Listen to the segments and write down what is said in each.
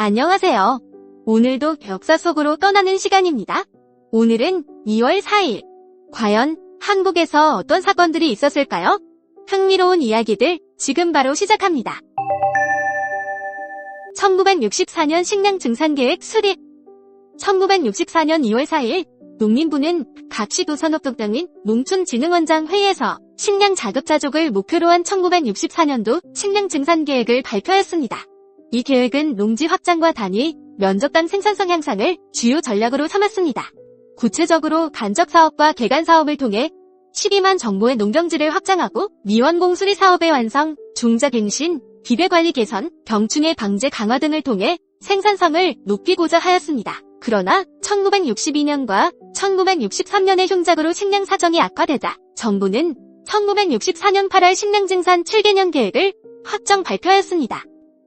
안녕하세요. 오늘도 역사 속으로 떠나는 시간입니다. 오늘은 2월 4일. 과연 한국에서 어떤 사건들이 있었을까요? 흥미로운 이야기들 지금 바로 시작합니다. 1964년 식량 증산계획 수립. 1964년 2월 4일 농림부는 각 시도산업동 및 농촌진흥원장 회의에서 식량 자급자족을 목표로 한 1964년도 식량 증산계획을 발표했습니다. 이 계획은 농지 확장과 단위, 면적당 생산성 향상을 주요 전략으로 삼았습니다. 구체적으로 간접사업과 개간사업을 통해 12만 정보의 농경지를 확장하고 미원공 수리 사업의 완성, 종자갱신, 비배관리 개선, 병충해 방제 강화 등을 통해 생산성을 높이고자 하였습니다. 그러나 1962년과 1963년의 흉작으로 식량 사정이 악화되자 정부는 1964년 8월 식량증산 7개년 계획을 확정 발표하였습니다.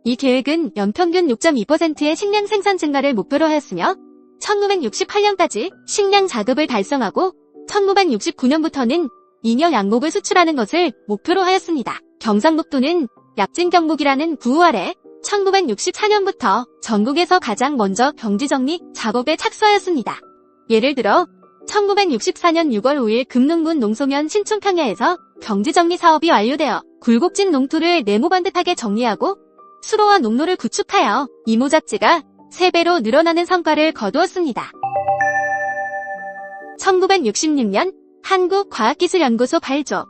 이 계획은 연평균 6.2%의 식량 생산 증가를 목표로 하였으며 1968년까지 식량 자급을 달성하고 1969년부터는 잉여 양목을 수출하는 것을 목표로 하였습니다. 경상북도는 약진경북이라는 구호 아래 1964년부터 전국에서 가장 먼저 경지정리 작업에 착수하였습니다. 예를 들어 1964년 6월 5일 금능군 농소면 신촌평야에서 경지정리 사업이 완료되어 굴곡진 농토를 네모반듯하게 정리하고 수로와 농로를 구축하여 이모작지가 3배로 늘어나는 성과를 거두었습니다. 1966년 한국과학기술연구소 발조.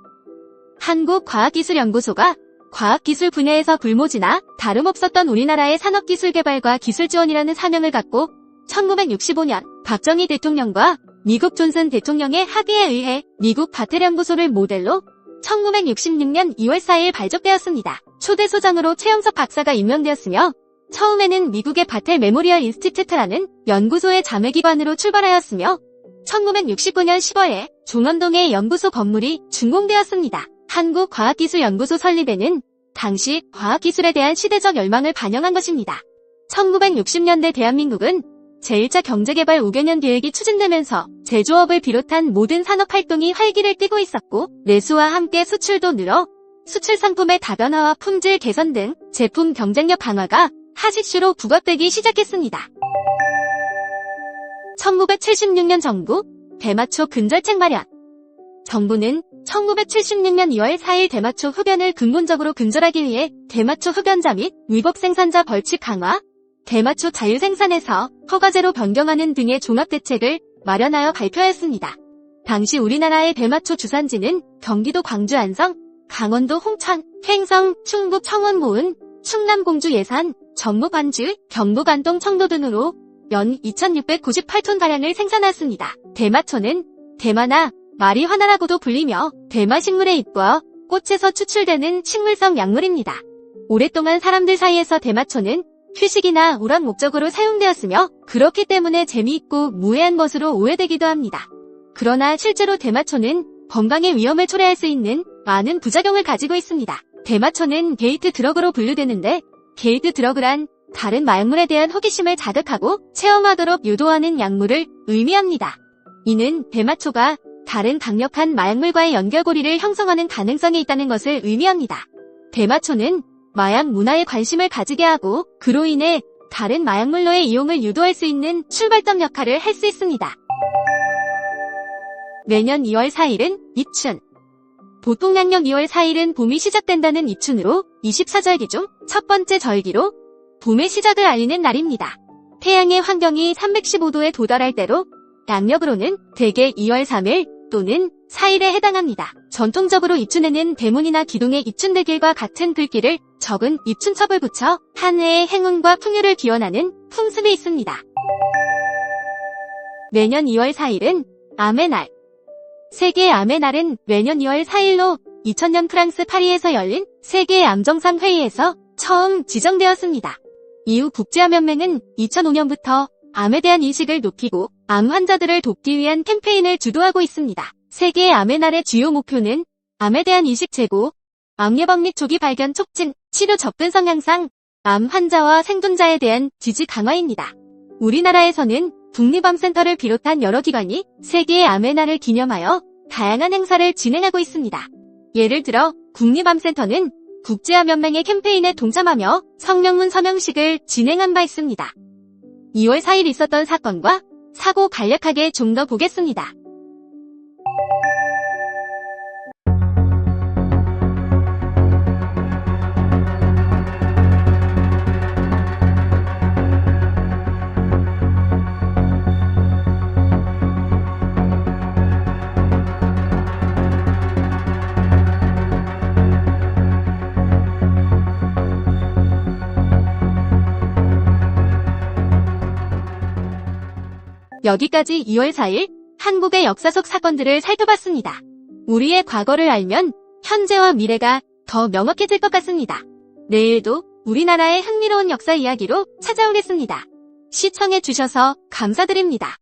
한국과학기술연구소가 과학기술 분야에서 굴모지나 다름없었던 우리나라의 산업기술개발과 기술지원이라는 사명을 갖고 1965년 박정희 대통령과 미국 존슨 대통령의 합의에 의해 미국 바텔연구소를 모델로 1966년 2월 4일 발족되었습니다. 초대 소장으로 최영석 박사가 임명되었으며 처음에는 미국의 바텔 메모리얼 인스티튜트라는 연구소의 자매기관으로 출발하였으며 1969년 10월에 종원동의 연구소 건물이 준공되었습니다. 한국과학기술연구소 설립에는 당시 과학기술에 대한 시대적 열망을 반영한 것입니다. 1960년대 대한민국은 제1차 경제개발 5개년 계획이 추진되면서 제조업을 비롯한 모든 산업활동이 활기를 띠고 있었고 내수와 함께 수출도 늘어 수출 상품의 다변화와 품질 개선 등 제품 경쟁력 강화가 하시슈로 부각되기 시작했습니다. 1976년 정부 대마초 근절책 마련. 정부는 1976년 2월 4일 대마초 흡연을 근본적으로 근절하기 위해 대마초 흡연자 및 위법 생산자 벌칙 강화, 대마초 자유생산에서 허가제로 변경하는 등의 종합대책을 마련하여 발표했습니다. 당시 우리나라의 대마초 주산지는 경기도 광주 안성, 강원도 홍천, 횡성, 충북 청원 모은, 충남 공주 예산, 전북 안주, 경북 안동 청도 등으로 연 2698톤가량을 생산했습니다. 대마초는 대마나 마리화나라고도 불리며 대마 식물의 잎과 꽃에서 추출되는 식물성 약물입니다. 오랫동안 사람들 사이에서 대마초는 휴식이나 오락 목적으로 사용되었으며 그렇기 때문에 재미있고 무해한 것으로 오해되기도 합니다. 그러나 실제로 대마초는 건강의 위험을 초래할 수 있는 많은 부작용을 가지고 있습니다. 대마초는 게이트 드러그로 분류되는데 게이트 드러그란 다른 마약물에 대한 호기심을 자극하고 체험하도록 유도하는 약물을 의미합니다. 이는 대마초가 다른 강력한 마약물과의 연결고리를 형성하는 가능성이 있다는 것을 의미합니다. 대마초는 마약 문화에 관심을 가지게 하고 그로 인해 다른 마약물로의 이용을 유도할 수 있는 출발점 역할을 할 수 있습니다. 매년 2월 4일은 입춘. 보통 양력 2월 4일은 봄이 시작된다는 입춘으로 24절기 중 첫 번째 절기로 봄의 시작을 알리는 날입니다. 태양의 환경이 315도에 도달할 때로 양력으로는 대개 2월 3일 또는 4일에 해당합니다. 전통적으로 입춘에는 대문이나 기둥에 입춘대길과 같은 글귀를 적은 입춘첩을 붙여 한 해의 행운과 풍요를 기원하는 풍습이 있습니다. 매년 2월 4일은 암의 날. 세계 암의 날은 매년 2월 4일로 2000년 프랑스 파리에서 열린 세계 암정상 회의에서 처음 지정되었습니다. 이후 국제암연맹은 2005년부터 암에 대한 인식을 높이고 암 환자들을 돕기 위한 캠페인을 주도하고 있습니다. 세계 암의 날의 주요 목표는 암에 대한 인식 제고, 암 예방 및 조기 발견 촉진, 치료 접근성 향상, 암 환자와 생존자에 대한 지지 강화입니다. 우리나라에서는 국립암센터를 비롯한 여러 기관이 세계 암의 날을 기념하여 다양한 행사를 진행하고 있습니다. 예를 들어 국립암센터는 국제화면맹의 캠페인에 동참하며 성명문 서명식을 진행한 바 있습니다. 2월 4일 있었던 사건과 사고 간략하게 좀 더 보겠습니다. 여기까지 2월 4일 한국의 역사 속 사건들을 살펴봤습니다. 우리의 과거를 알면 현재와 미래가 더 명확해질 것 같습니다. 내일도 우리나라의 흥미로운 역사 이야기로 찾아오겠습니다. 시청해주셔서 감사드립니다.